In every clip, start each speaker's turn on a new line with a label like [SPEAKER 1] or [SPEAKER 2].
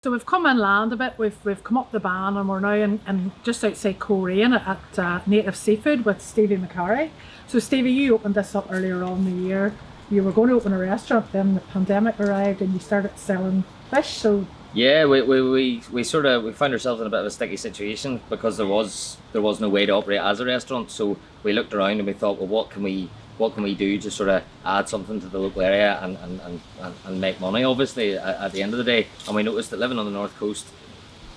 [SPEAKER 1] So we've come inland a bit, we've come up the Bann, and we're now in just outside Coleraine at Native Seafood with Stevie McCarry. So Stevie, you opened this up earlier on in the year. You were going to open a restaurant, then the pandemic arrived and you started selling fish. So
[SPEAKER 2] yeah, we found ourselves in a bit of a sticky situation because there was no way to operate as a restaurant. So we looked around and we thought, well, what can we do to sort of add something to the local area and make money, obviously, at the end of the day. And we noticed that living on the north coast,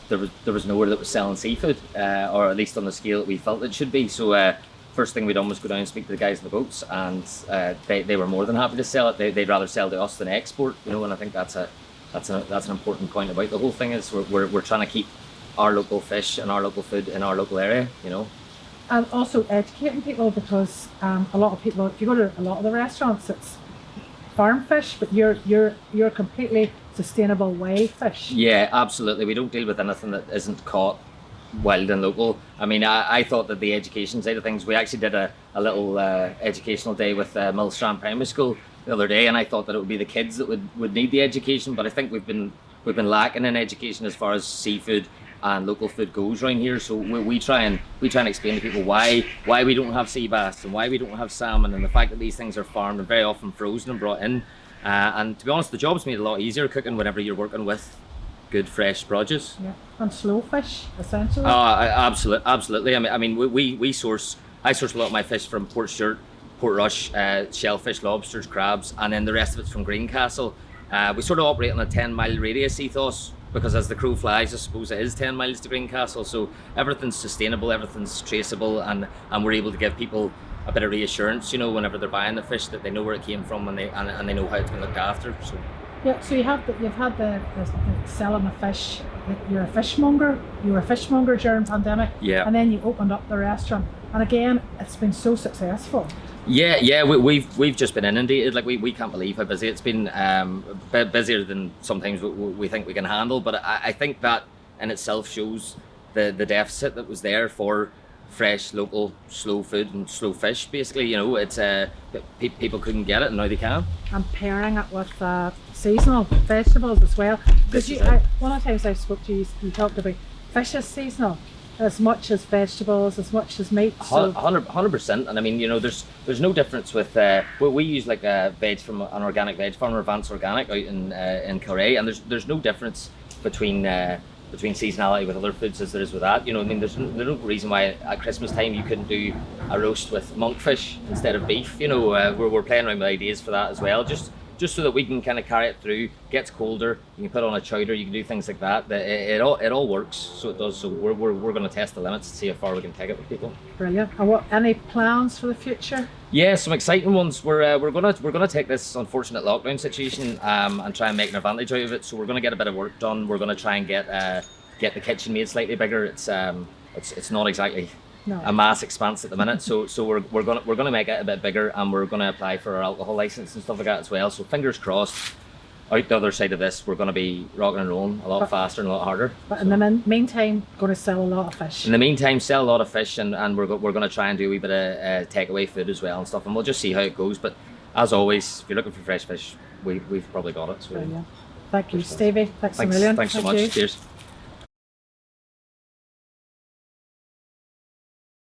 [SPEAKER 2] there was nowhere that was selling seafood, or at least on the scale that we felt it should be. So first thing we done was go down and speak to the guys in the boats, and they were more than happy to sell it. They'd rather sell to us than export, and I think that's an important point about the whole thing, is we're trying to keep our local fish and our local food in our local area,
[SPEAKER 1] And also educating people, because a lot of people, if you go to a lot of the restaurants, it's farm fish, but you're completely sustainable way fish.
[SPEAKER 2] Yeah, absolutely. We don't deal with anything that isn't caught wild and local. I mean, I thought that the education side of things, we actually did a little educational day with Millstrand Primary School the other day, and I thought that it would be the kids that would need the education, but I think we've been lacking in education as far as seafood and local food goes around here. So we try and explain to people why we don't have sea bass and why we don't have salmon, and the fact that these things are farmed and very often frozen and brought in. And to be honest, the job's made a lot easier cooking whenever you're working with good fresh produce.
[SPEAKER 1] Yeah, and slow fish, essentially.
[SPEAKER 2] Absolutely. I mean, I source a lot of my fish from Portstewart, Portrush, shellfish, lobsters, crabs, and then the rest of it's from Greencastle. We sort of operate on a 10-mile radius ethos, because as the crow flies, I suppose it is 10 miles to Greencastle. So everything's sustainable, everything's traceable, and we're able to give people a bit of reassurance, whenever they're buying the fish, that they know where it came from and they know how it's been looked after. So
[SPEAKER 1] yeah, so you've had the selling the fish. You're a fishmonger. You were a fishmonger during pandemic.
[SPEAKER 2] Yeah.
[SPEAKER 1] And then you opened up the restaurant, and again, it's been so successful.
[SPEAKER 2] Yeah, we've just been inundated. Like we can't believe how busy it's been. Busier than sometimes we think we can handle. But I think that in itself shows the deficit that was there for fresh, local, slow food and slow fish. Basically, it's people couldn't get it, and now they can.
[SPEAKER 1] And pairing it with seasonal vegetables as well. Because one of the times I spoke to you, you talked about fish is seasonal as much as vegetables, as much as meat. So
[SPEAKER 2] 100%. And I mean, there's no difference with we use like a veg from an organic veg farmer, Advanced Organic, out in Coleraine, and there's no difference between seasonality with other foods as there is with that. I mean, there's no reason why at Christmas time you couldn't do a roast with monkfish instead of beef. We're playing around with ideas for that as well, just so that we can kind of carry it through. Gets colder, you can put on a chowder, you can do things like that. It all works, so it does. So we're going to test the limits and see how far we can take it with people.
[SPEAKER 1] Brilliant. And any plans for the future?
[SPEAKER 2] Yeah, some exciting ones. We're gonna take this unfortunate lockdown situation and try and make an advantage out of it. So we're gonna get a bit of work done. We're gonna try and get the kitchen made slightly bigger. It's not exactly a mass expanse at the minute, so we're gonna make it a bit bigger, and we're gonna apply for our alcohol license and stuff like that as well. So fingers crossed, out the other side of this, we're gonna be rocking and rolling a lot faster and a lot harder.
[SPEAKER 1] But in the meantime, going to sell a lot of fish.
[SPEAKER 2] In the meantime, sell a lot of fish, and we're gonna try and do a wee bit of takeaway food as well and stuff, and we'll just see how it goes. But as always, if you're looking for fresh fish, we've probably got it. So
[SPEAKER 1] brilliant. Thank you, Stevie. Thanks a million.
[SPEAKER 2] Thanks so much. Cheers.